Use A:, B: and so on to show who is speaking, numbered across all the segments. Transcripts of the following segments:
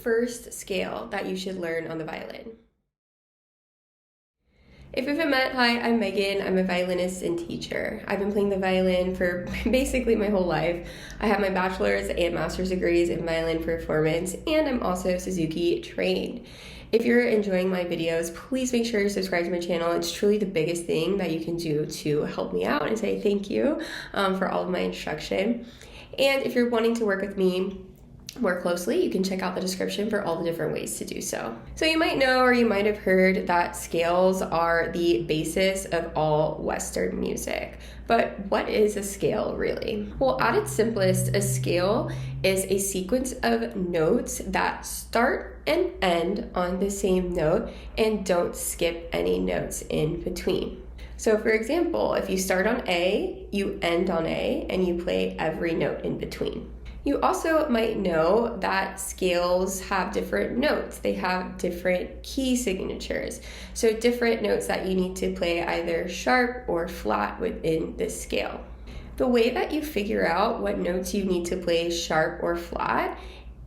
A: first scale that you should learn on the violin? If you haven't met, hi, I'm Megan. I'm a violinist and teacher. I've been playing the violin for basically my whole life. I have my bachelor's and master's degrees in violin performance, and I'm also Suzuki trained. If you're enjoying my videos, please make sure to subscribe to my channel. It's truly the biggest thing that you can do to help me out and say thank you for all of my instruction. And if you're wanting to work with me more closely, you can check out the description for all the different ways to do so. So you might know, or you might have heard, that scales are the basis of all Western music. But what is a scale really? Well, at its simplest, a scale is a sequence of notes that start and end on the same note and don't skip any notes in between. So for example, if you start on A, you end on A, and you play every note in between. You also might know that scales have different notes. They have different key signatures. So different notes that you need to play either sharp or flat within this scale. The way that you figure out what notes you need to play sharp or flat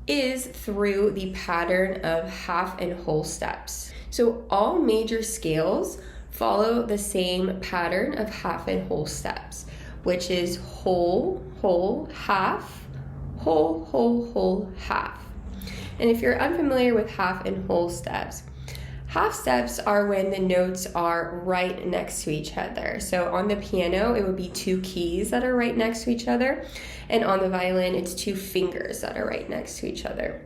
A: is through the pattern of half and whole steps. So all major scales follow the same pattern of half and whole steps, which is whole, whole, half, whole, whole, whole, half. And if you're unfamiliar with half and whole steps, half steps are when the notes are right next to each other. So on the piano, it would be two keys that are right next to each other. And on the violin, it's two fingers that are right next to each other.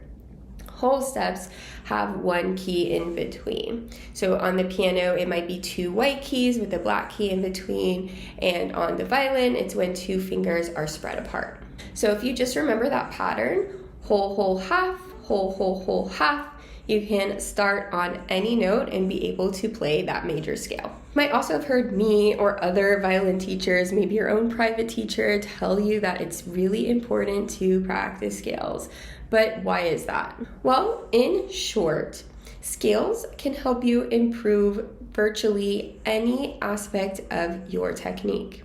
A: Whole steps have one key in between. So on the piano, it might be two white keys with a black key in between. And on the violin, it's when two fingers are spread apart. So if you just remember that pattern, whole, whole, half, whole, whole, whole, half, you can start on any note and be able to play that major scale. You might also have heard me or other violin teachers, maybe your own private teacher, tell you that it's really important to practice scales. But why is that? Well, in short, scales can help you improve virtually any aspect of your technique.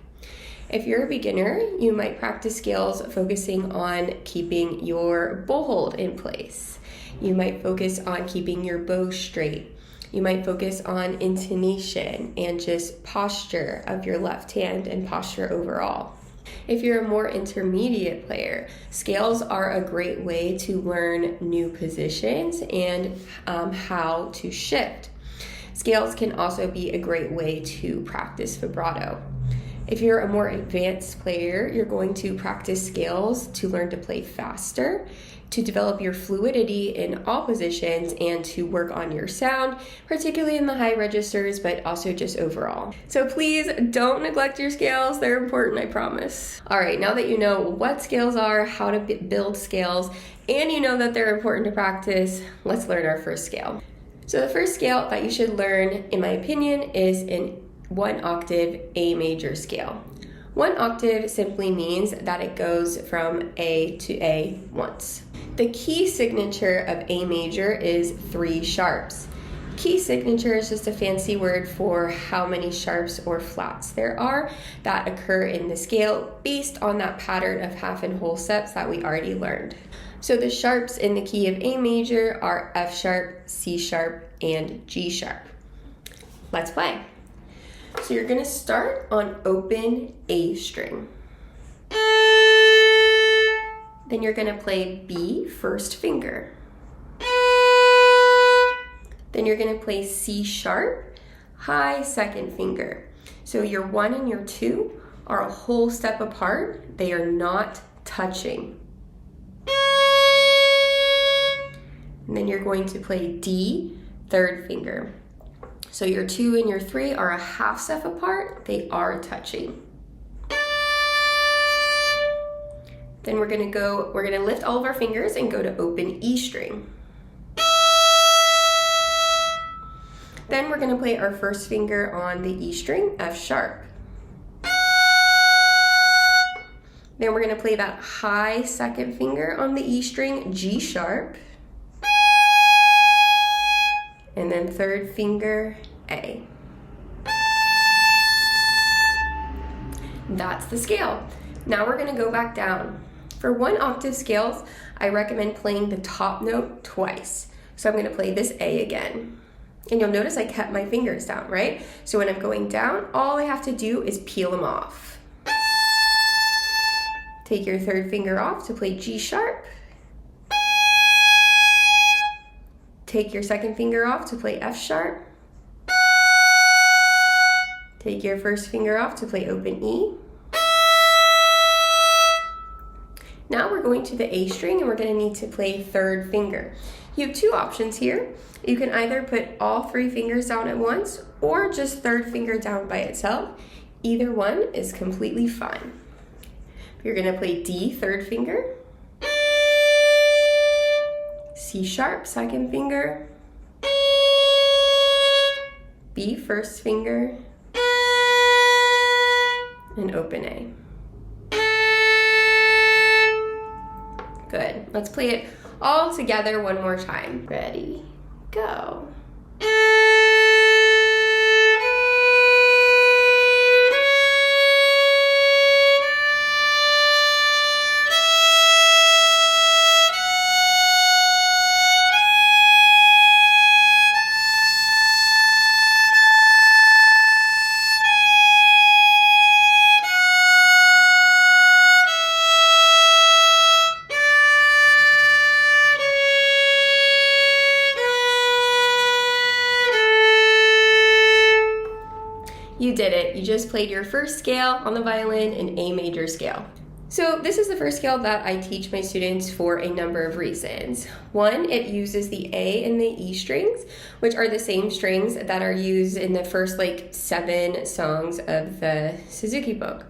A: If you're a beginner, you might practice scales focusing on keeping your bow hold in place. You might focus on keeping your bow straight. You might focus on intonation and just posture of your left hand and posture overall. If you're a more intermediate player, scales are a great way to learn new positions and how to shift. Scales can also be a great way to practice vibrato. If you're a more advanced player, you're going to practice scales to learn to play faster, to develop your fluidity in all positions, and to work on your sound, particularly in the high registers, but also just overall. So please don't neglect your scales. They're important, I promise. All right, now that you know what scales are, how to build scales, and you know that they're important to practice, let's learn our first scale. So the first scale that you should learn, in my opinion, is an 1 octave A major scale. 1 octave simply means that it goes from A to A once. The key signature of A major is 3 sharps. Key signature is just a fancy word for how many sharps or flats there are that occur in the scale based on that pattern of half and whole steps that we already learned. So the sharps in the key of A major are F sharp, C sharp, and G sharp. Let's play. So you're going to start on open A string. Then you're going to play B first finger. Then you're going to play C sharp, high second finger. So your 1 and your 2 are a whole step apart. They are not touching. And then you're going to play D third finger. So your 2 and your 3 are a half step apart. They are touching. Then we're gonna lift all of our fingers and go to open E string. Then we're gonna play our first finger on the E string, F sharp. Then we're gonna play that high second finger on the E string, G sharp. And then third finger, A. That's the scale. Now we're gonna go back down. For 1 octave scales, I recommend playing the top note twice. So I'm going to play this A again. And you'll notice I kept my fingers down, right? So when I'm going down, all I have to do is peel them off. Take your third finger off to play G sharp. Take your second finger off to play F sharp. Take your first finger off to play open E. Now we're going to the A string and we're going to need to play third finger. You have 2 options here. You can either put all 3 fingers down at once or just third finger down by itself. Either one is completely fine. You're going to play D, third finger. C sharp, second finger. B, first finger. And open A. Good. Let's play it all together one more time. Ready, go. You did it. You just played your first scale on the violin, an A major scale. So this is the first scale that I teach my students for a number of reasons. One, it uses the A and the E strings, which are the same strings that are used in the first 7 songs of the Suzuki book.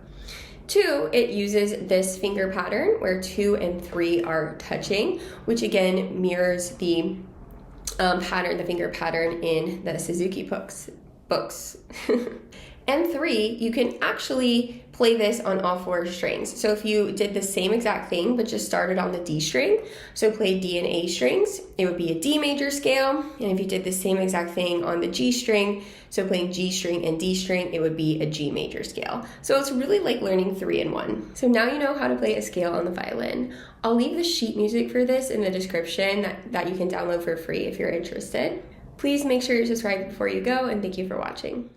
A: 2, it uses this finger pattern where 2 and 3 are touching, which again mirrors the the finger pattern in the Suzuki books. And 3, you can actually play this on all 4 strings. So if you did the same exact thing, but just started on the D string, so played D and A strings, it would be a D major scale. And if you did the same exact thing on the G string, so playing G string and D string, it would be a G major scale. So it's really like learning 3 in 1. So now you know how to play a scale on the violin. I'll leave the sheet music for this in the description that you can download for free if you're interested. Please make sure you're subscribed before you go, and thank you for watching.